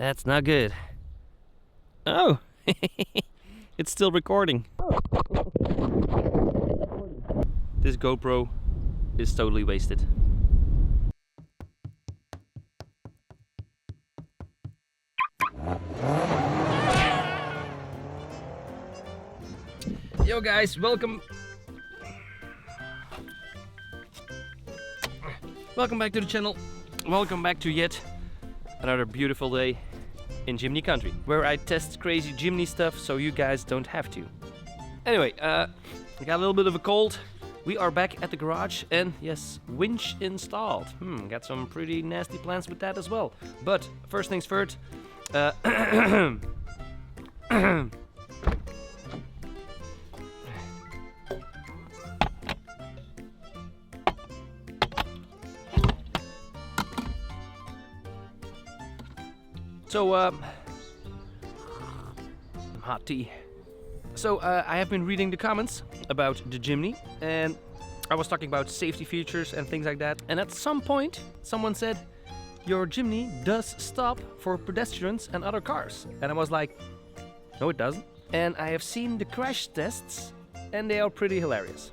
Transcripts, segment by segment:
That's not good. Oh, it's still recording. This GoPro is totally wasted. Yo guys, welcome back to the channel. Welcome back to yet another beautiful day in Jimny country, where I test crazy Jimny stuff so you guys don't have to. Anyway, I got a little bit of a cold. We are back at the garage and yes, winch installed. Got some pretty nasty plans with that as well. But first things first, hot tea. So I have been reading the comments about the Jimny, and I was talking about safety features and things like that. And at some point, someone said, "Your Jimny does stop for pedestrians and other cars." And I was like, "No, it doesn't." And I have seen the crash tests, and they are pretty hilarious.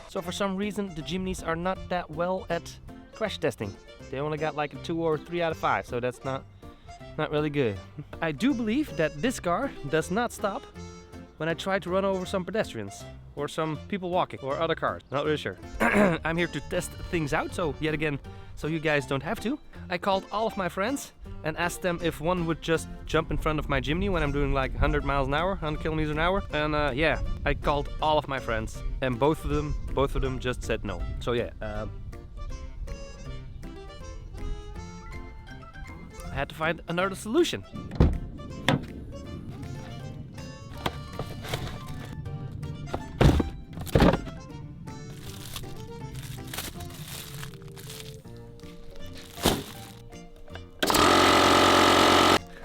So for some reason, the Jimnys are not that well at crash testing. They only got like a 2 or 3 out of 5, so that's not really good. I do believe that this car does not stop when I try to run over some pedestrians or some people walking or other cars. Not really sure. I'm here to test things out, so yet again, so you guys don't have to. I called all of my friends and asked them if one would just jump in front of my Jimny when I'm doing like 100 miles an hour, 100 kilometers an hour. And yeah, I called all of my friends, and both of them just said no. So yeah, I had to find another solution.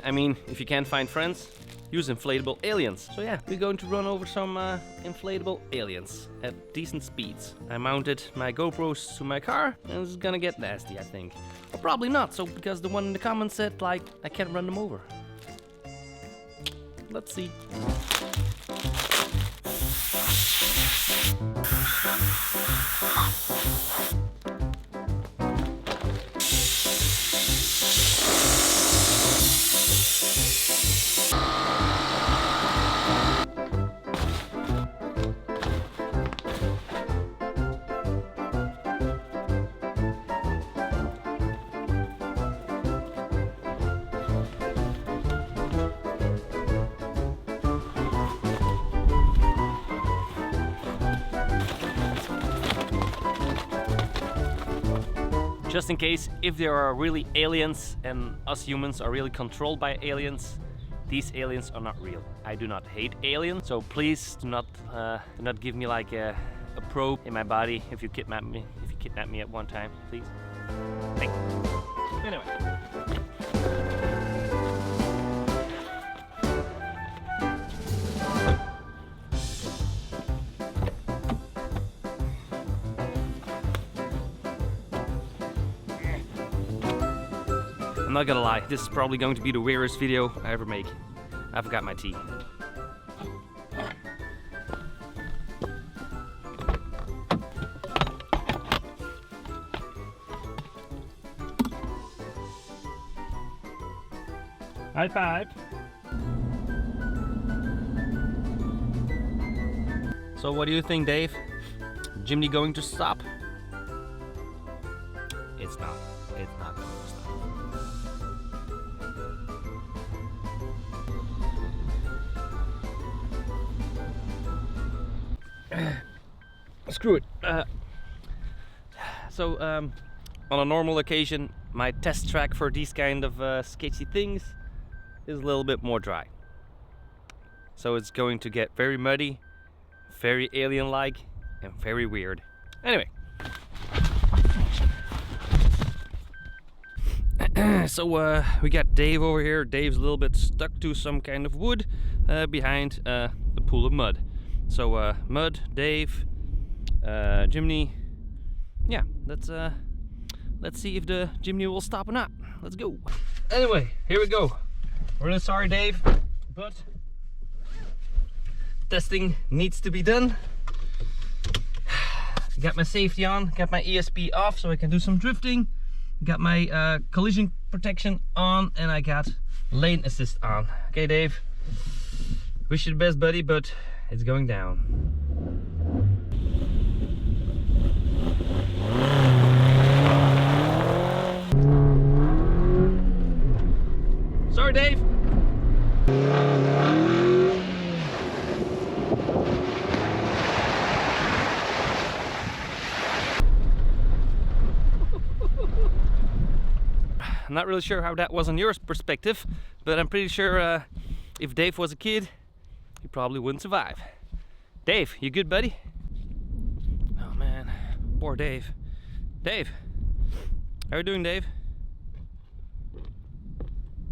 I mean, if you can't find friends, use inflatable aliens. So yeah, we're going to run over some inflatable aliens at decent speeds. I mounted my GoPros to my car, and it's gonna get nasty, I think. Or probably not, so because the one in the comments said, like, I can't run them over. Let's see. Just in case, if there are really aliens and us humans are really controlled by aliens, these aliens are not real. I do not hate aliens, so please do not give me like a probe in my body if you kidnap me. If you kidnap me at one time, please. Thank you. Anyway. I'm not gonna lie, this is probably going to be the weirdest video I ever make. I forgot my tea. High five. So what do you think, Dave? Jimny going to stop? It's not. It's not going to stop. Screw it. On a normal occasion, my test track for these kind of sketchy things is a little bit more dry. So it's going to get very muddy, very alien-like, and very weird. Anyway. So we got Dave over here. Dave's a little bit stuck to some kind of wood. behind a pool of mud. So Mud, Dave, Jimny. Yeah, let's see if the Jimny will stop or not. Let's go. Anyway, here we go. Really sorry, Dave, but testing needs to be done. Got my safety on, got my ESP off so I can do some drifting. Got my collision protection on, and I got lane assist on. Okay, Dave, wish you the best, buddy, but it's going down. Sorry, Dave. I'm not really sure how that was on your perspective, but I'm pretty sure if Dave was a kid, he probably wouldn't survive. Dave, you good, buddy? Oh man, poor Dave. Dave, how are you doing, Dave?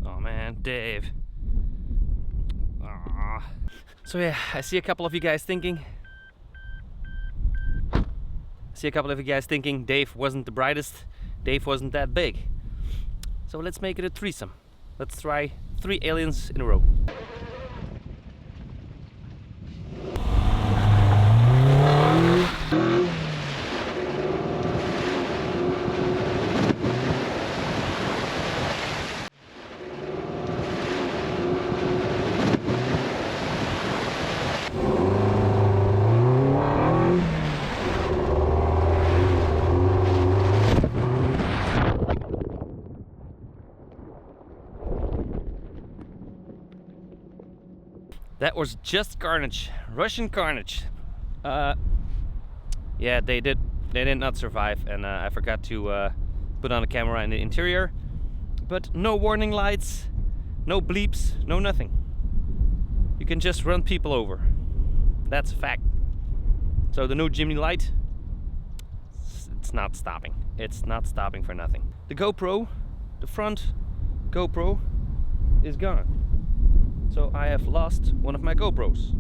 Oh man, Dave. Aww. So yeah, I see a couple of you guys thinking. Dave wasn't the brightest. Dave wasn't that big. So let's make it a threesome. Let's try 3 aliens in a row. That was just carnage, Russian carnage. Yeah, they did not survive, and I forgot to put on a camera in the interior. But no warning lights, no bleeps, no nothing. You can just run people over. That's a fact. So the new Jimny light, it's not stopping. It's not stopping for nothing. The GoPro, the front GoPro, is gone. So I have lost one of my GoPros.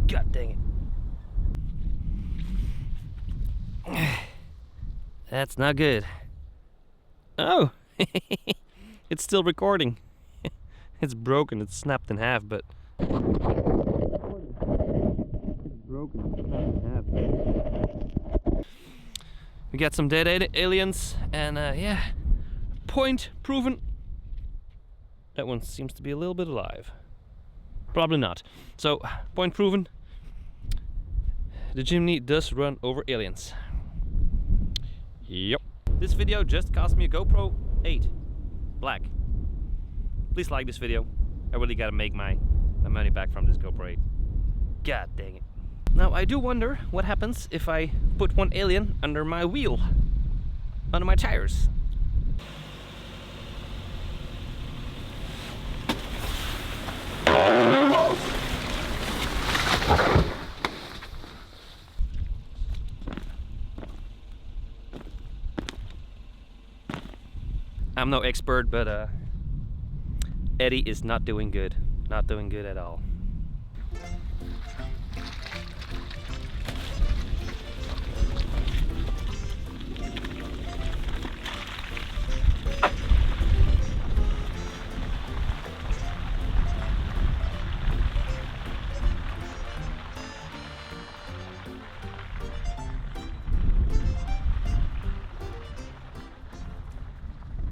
God dang it. That's not good. Oh, it's still recording. It's broken, it's snapped in half, but... It's broken, it's snapped in half. We got some dead aliens, and yeah, point proven. That one seems to be a little bit alive. Probably not. So, point proven. The Jimny does run over aliens. Yep. This video just cost me a GoPro 8 Black. Please like this video. I really gotta make my money back from this GoPro 8. God dang it. Now, I do wonder what happens if I put one alien under my wheel. Under my tires. I'm no expert, but Eddie is not doing good. Not doing good at all.